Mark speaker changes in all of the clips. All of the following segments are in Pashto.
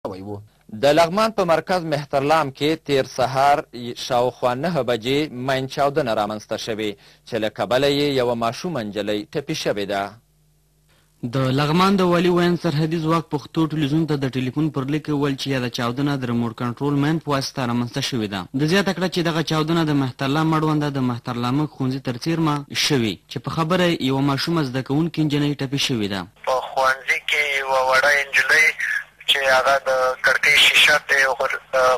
Speaker 1: د لغمان په مرکز مهترلام کې تیر سهار شاوخوا 9 بجې مین چاودنه رامنځته شوې چې له کبله یې یوه ماشومه نجلۍ ټپي شوې ده.
Speaker 2: د لغمان د والي وین سرحدي ځواک پښتو ټلویزیون ته د ټلیفون پر لیک وویل چې یاده چاودنه د ریموټ کنټرول مین په واسطه رامنځته شوې ده. د زیاته کړه چې دغه چاودنه د مهترلام مړونده د مهترلام ښوونځي تر څیرمه شوې چې په خبره یوه ماشومه زده کوونکې نجلۍ ټپي شوې ده.
Speaker 3: په ښوونځي کې یوه وړه نجلۍ چې هغه د کړکۍ شیشه ته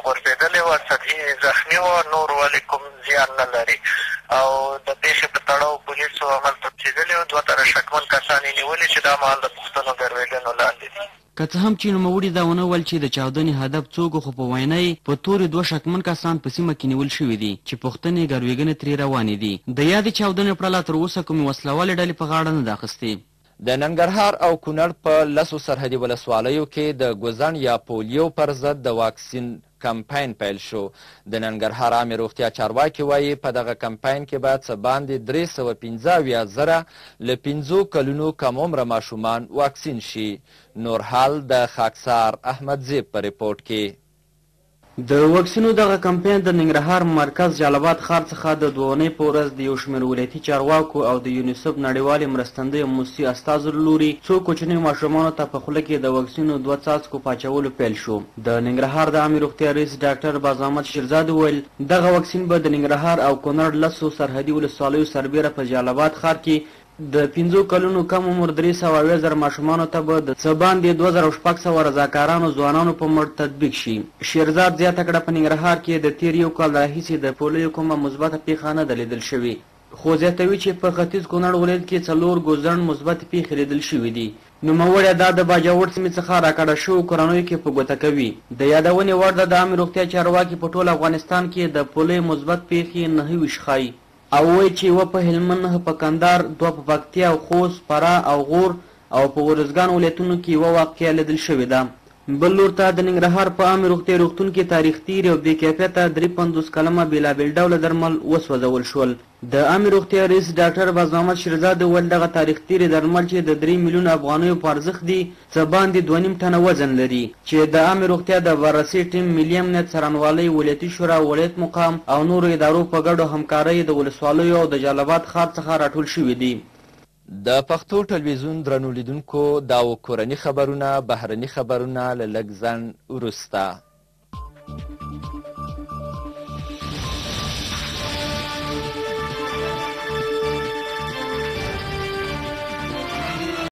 Speaker 3: غورځېدلې وه، سطحي زخمي وه، نور ولې کوم زیان نه لري او د پیښې په تړاو پولیسو عمل تفصیلي و. 2 تنه شکمن کسان یې نیولي چې دا مهال د پوښتنو ګروېږنو لاندې دي.
Speaker 2: که څه هم چې نوموړي دا ونه ویل چې د چاودنې هدف څوک، خو په وینا یې په تورې 2 شکمن کسان په سیمه کې نیول شوي دي چې پوښتنې ګروېږنې ترې روانې دي. د یادې چاودنې په اړه تر اوسه کومې وسلوالې ډلې په غاړه نه ده اخیستې.
Speaker 1: د ننګرهار او کونړ په 10 سرحدي ولسوالیو کې د ګوزن یا پولیو پر ضد د واکسین کمپاین پیل شو. د ننګرهار عامې روغتیا چارواکي وایي په دغه کمپاین کې باید څه باندې 315,000 له 5 کلونو کم عمره ماشومان واکسین شي. نور حال د خاکسار احمدزیب په ریپورټ کې.
Speaker 2: د واکسینو دغه کمپاین د ننګرهار مرکز جلال ښار څخه د 2 اونۍ په ورځ د یو شمېر ولایتي چارواکو او د یونیسف نړیوالې مرستندویه موسسې استازو له لوري څو کوچنیو ماشومانو ته په خوله کې د واکسینو 2 څاڅکو په اچولو پیل شو. د ننګرهار د عامې روغتیا رئیس ډاکټر باز احمد شیرزاد وویل دغه واکسین به د ننګرهار او کونړ 10 سرحدي ولسوالیو سربیره په جلال ښار کې د 5 کلونو کم عمر 320,000 ماشومانو ته به د څه باندې 2600 رضاکارانو ځوانانو په مټ تطبیق شي. شیرزاد زیاته کړه په ننګرهار کې د تیر یو کال راهیسې د پولیو کومه مثبته پیښه نه ده لیدل شوې، خو زیاتوي چې په ختیځ کونړ ولایت کې 4 ګوزن مثبتې پیښې لیدل شوې دي. نوموړی دا د باجوړ سیمې څخه راکړه شوو کورنیو کې په ګوته کوي. د یادونې وړ ده د عامې روغتیا چارواکي په ټول افغانستان کې د پولیو مثبت پیښې 9 ښایي او وایي چې 1 په هلمند، 9 په کندهار، 2 په پکتیا او خوست، فراه او غور او په ارزګان ولایتونو کې 1 واقعه لیدل شوې ده. بل لور ته د ننګرهار په عامې روغتیا روغتون کې تاریخ تیر او بې کیفیته 53 کلمه بېلابېل ډوله درمل وسوځول شول. د عامې روغتیا رئیس ډاکټر باز محمد شیرزاد وویل دغه تاریخ تیرې درمل چې د 3 میلیون افغانیو په ارزښت دي څه باندې 2.5 ټنه وزن لري، چې د عامې روغتیا د بررسي ټیم، ملي امنیت څارنوالۍ، ولایتي شورا، ولایت مقام او نورو ادارو په ګډو همکارۍ د ولسوالیو او د جلال آباد ښار څخه راټول شوي دي.
Speaker 1: د پښتو ټلویزیون درنو لیدونکو دا و کورني خبرونه، بهرني خبرونه له لږ ځنډ وروسته.